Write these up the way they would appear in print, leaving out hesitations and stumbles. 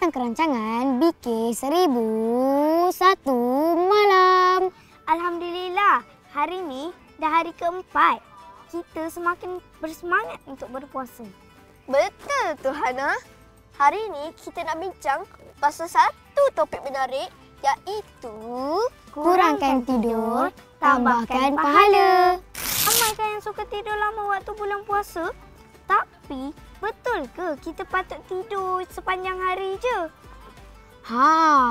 datang ke rancangan BK 1001 Malam. Alhamdulillah, hari ni dah hari keempat. Kita semakin bersemangat untuk berpuasa. Betul tu Hana. Hari ni kita nak bincang pasal satu topik menarik, iaitu Kurangkan tidur, tambahkan pahala. Ramai kan yang suka tidur lama waktu bulan puasa? Tapi, betul ke kita patut tidur sepanjang hari je?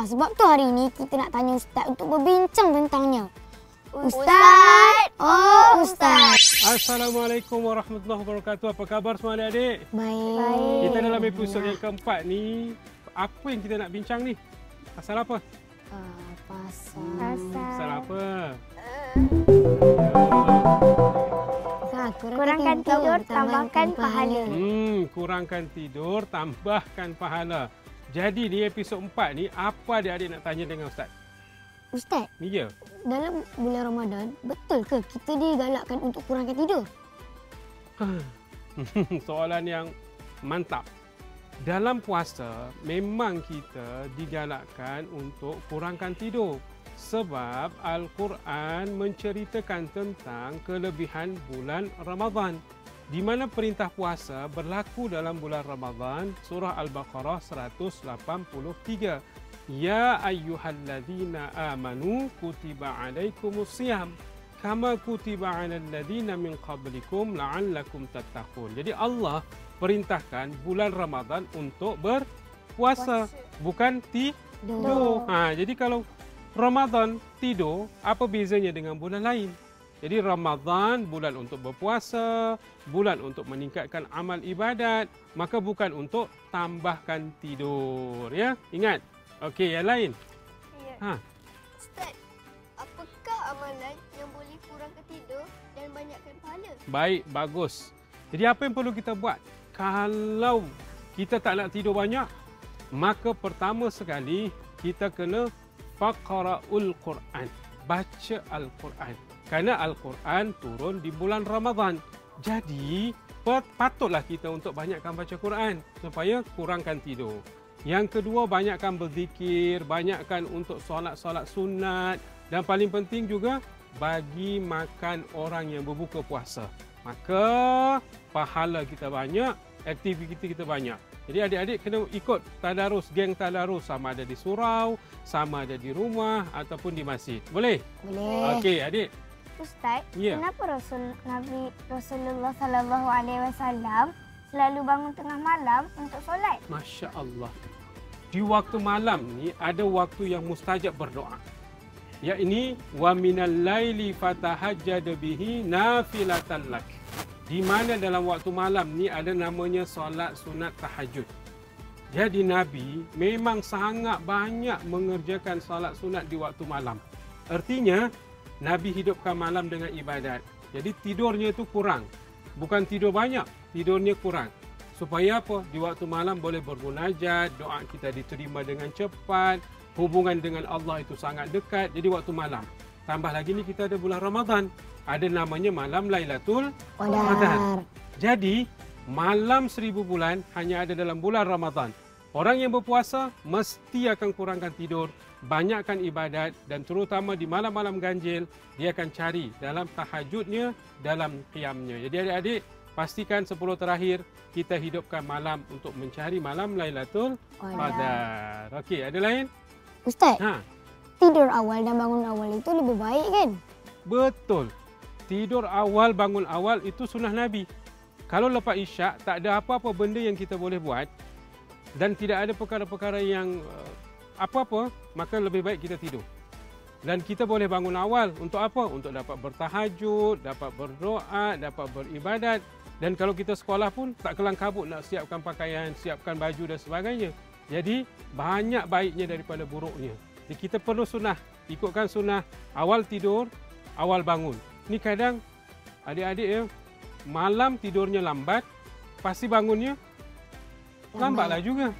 Sebab tu hari ini kita nak tanya Ustaz untuk berbincang tentangnya. Ustaz! Oh, Ustaz. Assalamualaikum warahmatullahi wabarakatuh. Apa khabar semua adik-adik? Baik. Kita dalam episod yang keempat ni, apa yang kita nak bincang ni? Pasal apa? Pasal apa? Kurangkan tidur, tambahkan pahala. Kurangkan tidur, tambahkan pahala. Jadi di episod 4 ni, apa adik-adik nak tanya dengan Ustaz? Ustaz, Ya. dalam bulan Ramadan, betul ke kita digalakkan untuk kurangkan tidur? Soalan yang mantap. Dalam puasa, memang kita digalakkan untuk kurangkan tidur. Sebab Al-Quran menceritakan tentang kelebihan bulan Ramadan. Di mana perintah puasa berlaku dalam bulan Ramadan, surah Al-Baqarah 183. Ya ayyuhalladzina amanu kutiba alaikumusiyam kama kutiba alal ladzina min qablikum la'allakum tattaqun. Jadi Allah perintahkan bulan Ramadan untuk berpuasa, bukan tidur. Jadi kalau Ramadan tidur, apa bezanya dengan bulan lain? Jadi Ramadan bulan untuk berpuasa, bulan untuk meningkatkan amal ibadat, maka bukan untuk tambahkan tidur, ya. Ingat. Okey, yang lain. Ya. Ustaz, apakah amalan yang boleh kurangkan tidur dan banyakkan pahala? Baik, bagus. Jadi apa yang perlu kita buat? Kalau kita tak nak tidur banyak, maka pertama sekali kita kena faqra'ul Quran. Baca Al-Quran. Kerana Al-Quran turun di bulan Ramadan. Jadi, patutlah kita untuk banyakkan baca Quran supaya kurangkan tidur. Yang kedua, banyakkan berzikir, banyakkan untuk solat-solat sunat. Dan paling penting juga, bagi makan orang yang berbuka puasa. Maka, pahala kita banyak, aktiviti kita banyak. Jadi adik-adik kena ikut tadarus, geng tadarus, sama ada di surau, sama ada di rumah ataupun di masjid. Boleh? Boleh. Okey, adik. Ustaz, Ya. kenapa Nabi Rasulullah SAW selalu bangun tengah malam untuk solat? Masya Allah. Di waktu malam ni ada waktu yang mustajab berdoa. Yakni wa minal laili fatahajjad bihi nafilatan lak. Di mana dalam waktu malam ni ada namanya solat sunat tahajud. Jadi Nabi memang sangat banyak mengerjakan solat sunat di waktu malam. Artinya Nabi hidupkan malam dengan ibadat. Jadi tidurnya itu kurang. Bukan tidur banyak, tidurnya kurang. Supaya apa? Di waktu malam boleh bermunajat, doa kita diterima dengan cepat, hubungan dengan Allah itu sangat dekat. Jadi waktu malam. Tambah lagi ni kita ada bulan Ramadan. Ada namanya malam Lailatul Qadar. Jadi, malam 1000 bulan hanya ada dalam bulan Ramadan. Orang yang berpuasa mesti akan kurangkan tidur, banyakkan ibadat dan terutama di malam-malam ganjil, dia akan cari dalam tahajudnya, dalam qiyamnya. Jadi adik-adik, pastikan 10 terakhir kita hidupkan malam untuk mencari malam Lailatul Qadar. Okey, ada lain? Ustaz, tidur awal dan bangun awal itu lebih baik kan? Betul. Tidur awal, bangun awal itu sunnah Nabi. Kalau lepas isyak, tak ada apa-apa benda yang kita boleh buat dan tidak ada perkara-perkara yang apa-apa, maka lebih baik kita tidur. Dan kita boleh bangun awal untuk apa? Untuk dapat bertahajud, dapat berdoa, dapat beribadat. Dan kalau kita sekolah pun tak kelang kabut nak siapkan pakaian, siapkan baju dan sebagainya. Jadi banyak baiknya daripada buruknya. Jadi kita perlu sunnah, ikutkan sunnah awal tidur, awal bangun. Ni kadang adik-adik ya, malam tidurnya lambat, pasti bangunnya lambatlah juga.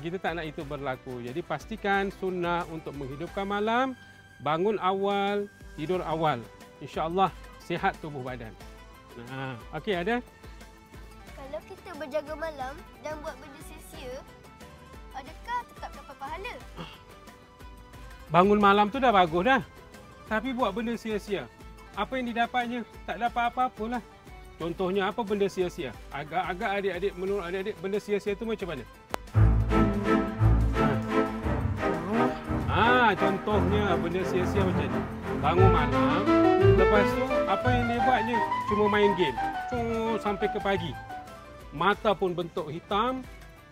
Kita tak nak itu berlaku. Jadi pastikan sunnah untuk menghidupkan malam, bangun awal, tidur awal. InsyaAllah sihat tubuh badan. Okey, ada? Kalau kita berjaga malam dan buat benda sia-sia, adakah tetap dapat pahala? Bangun malam tu dah bagus dah. Tapi buat benda sia-sia. Apa yang didapatnya? Tak dapat apa-apalah. Contohnya apa benda sia-sia? Agak-agak adik-adik, menurut adik-adik, benda sia-sia tu macam mana? Contohnya benda sia-sia macam ni. Bangun malam, lepas tu apa yang dia buatnya? Cuma main game. Sampai ke pagi. Mata pun bentuk hitam.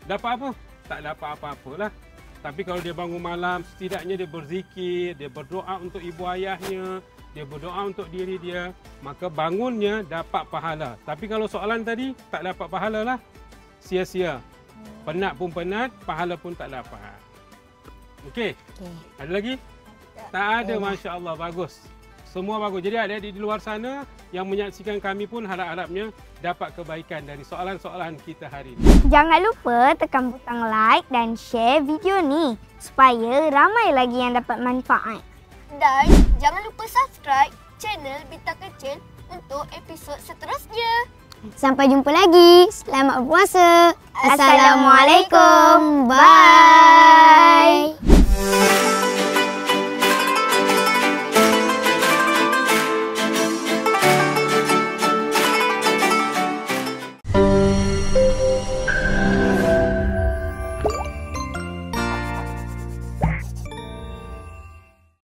Dapat apa? Tak dapat apa-apalah. Tapi kalau dia bangun malam, setidaknya dia berzikir, dia berdoa untuk ibu ayahnya, dia berdoa untuk diri dia, maka bangunnya dapat pahala. Tapi kalau soalan tadi, tak dapat pahala lah. Sia-sia. Penat pun penat, pahala pun tak dapat. Okey? Ada lagi? Tak ada, Masya Allah. Bagus. Semua bagus. Jadi adik-adik di luar sana yang menyaksikan kami pun harap-harapnya dapat kebaikan dari soalan-soalan kita hari ini. Jangan lupa tekan butang like dan share video ni supaya ramai lagi yang dapat manfaat. Dan jangan lupa subscribe channel Bintang Kecil untuk episod seterusnya. Sampai jumpa lagi. Selamat berpuasa. Assalamualaikum. Bye.